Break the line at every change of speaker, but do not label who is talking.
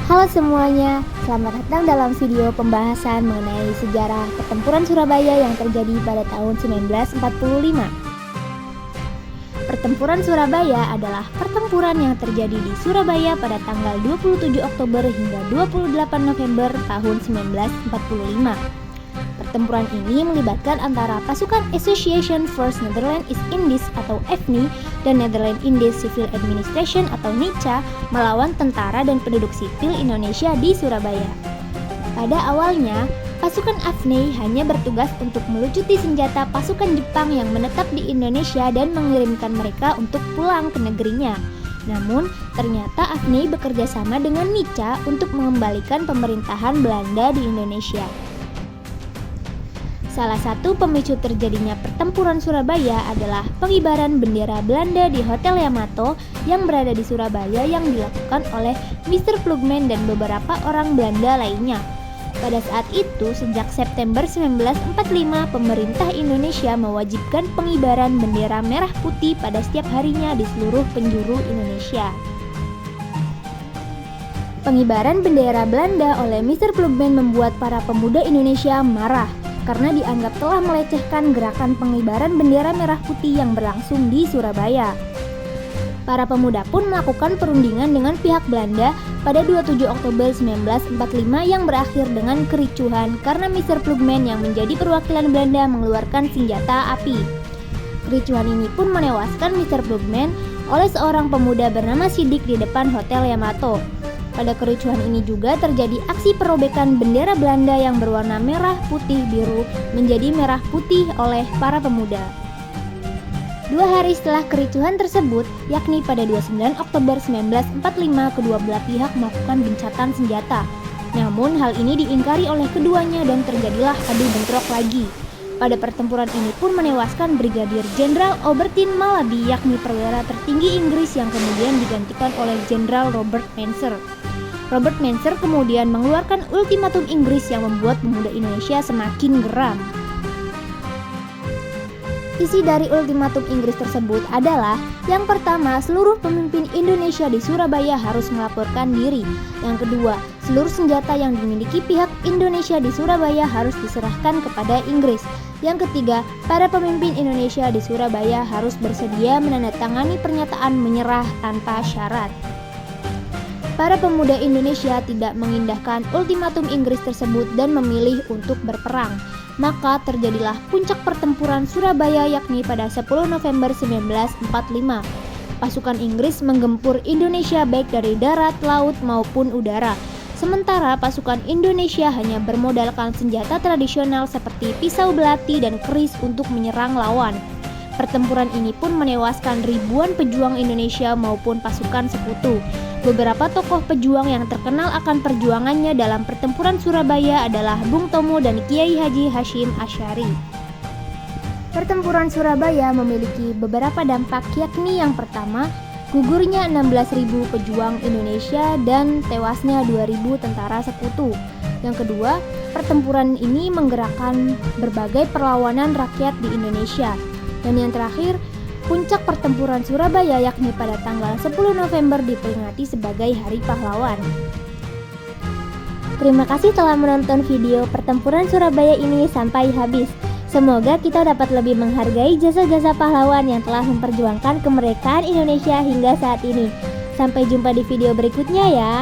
Halo semuanya, selamat datang dalam video pembahasan mengenai sejarah pertempuran Surabaya yang terjadi pada tahun 1945. Pertempuran Surabaya adalah pertempuran yang terjadi di Surabaya pada tanggal 27 Oktober hingga 28 November tahun 1945. Pertempuran ini melibatkan antara pasukan Association Force Netherlands East Indies atau AFNI dan Netherlands Indies Civil Administration atau NICA melawan tentara dan penduduk sipil Indonesia di Surabaya. Pada awalnya, pasukan AFNI hanya bertugas untuk melucuti senjata pasukan Jepang yang menetap di Indonesia dan mengirimkan mereka untuk pulang ke negerinya. Namun, ternyata AFNI bekerja sama dengan NICA untuk mengembalikan pemerintahan Belanda di Indonesia. Salah satu pemicu terjadinya pertempuran Surabaya adalah pengibaran bendera Belanda di Hotel Yamato yang berada di Surabaya yang dilakukan oleh Mr. Plugman dan beberapa orang Belanda lainnya. Pada saat itu, sejak September 1945, pemerintah Indonesia mewajibkan pengibaran bendera merah putih pada setiap harinya di seluruh penjuru Indonesia. Pengibaran bendera Belanda oleh Mr. Plugman membuat para pemuda Indonesia marah karena dianggap telah melecehkan gerakan pengibaran bendera merah putih yang berlangsung di Surabaya. Para pemuda pun melakukan perundingan dengan pihak Belanda pada 27 Oktober 1945 yang berakhir dengan kericuhan karena Mr. Plugman yang menjadi perwakilan Belanda mengeluarkan senjata api. Kericuhan ini pun menewaskan Mr. Plugman oleh seorang pemuda bernama Sidik di depan Hotel Yamato. Pada kericuhan ini juga terjadi aksi perobekan bendera Belanda yang berwarna merah, putih, biru menjadi merah putih oleh para pemuda. 2 hari setelah kericuhan tersebut, yakni pada 29 Oktober 1945, kedua belah pihak melakukan gencatan senjata. Namun hal ini diingkari oleh keduanya dan terjadilah adu bentrok lagi. Pada pertempuran ini pun menewaskan Brigadir Jenderal Albertine Malaby, yakni perwira tertinggi Inggris yang kemudian digantikan oleh Jenderal Robert Mensah. Robert Mensah kemudian mengeluarkan ultimatum Inggris yang membuat pemuda Indonesia semakin geram. Isi dari ultimatum Inggris tersebut adalah: yang pertama, seluruh pemimpin Indonesia di Surabaya harus melaporkan diri. Yang kedua, seluruh senjata yang dimiliki pihak Indonesia di Surabaya harus diserahkan kepada Inggris. Yang ketiga, para pemimpin Indonesia di Surabaya harus bersedia menandatangani pernyataan menyerah tanpa syarat. Para pemuda Indonesia tidak mengindahkan ultimatum Inggris tersebut dan memilih untuk berperang. Maka terjadilah puncak pertempuran Surabaya yakni pada 10 November 1945. Pasukan Inggris menggempur Indonesia baik dari darat, laut maupun udara. Sementara pasukan Indonesia hanya bermodalkan senjata tradisional seperti pisau belati dan keris untuk menyerang lawan. Pertempuran ini pun menewaskan ribuan pejuang Indonesia maupun pasukan sekutu. Beberapa tokoh pejuang yang terkenal akan perjuangannya dalam pertempuran Surabaya adalah Bung Tomo dan Kiai Haji Hashim Asy'ari. Pertempuran Surabaya memiliki beberapa dampak, yakni yang pertama, gugurnya 16.000 pejuang Indonesia dan tewasnya 2.000 tentara sekutu. Yang kedua, pertempuran ini menggerakkan berbagai perlawanan rakyat di Indonesia. Dan yang terakhir, puncak pertempuran Surabaya yakni pada tanggal 10 November diperingati sebagai Hari Pahlawan. Terima kasih telah menonton video pertempuran Surabaya ini sampai habis. Semoga kita dapat lebih menghargai jasa-jasa pahlawan yang telah memperjuangkan kemerdekaan Indonesia hingga saat ini. Sampai jumpa di video berikutnya ya.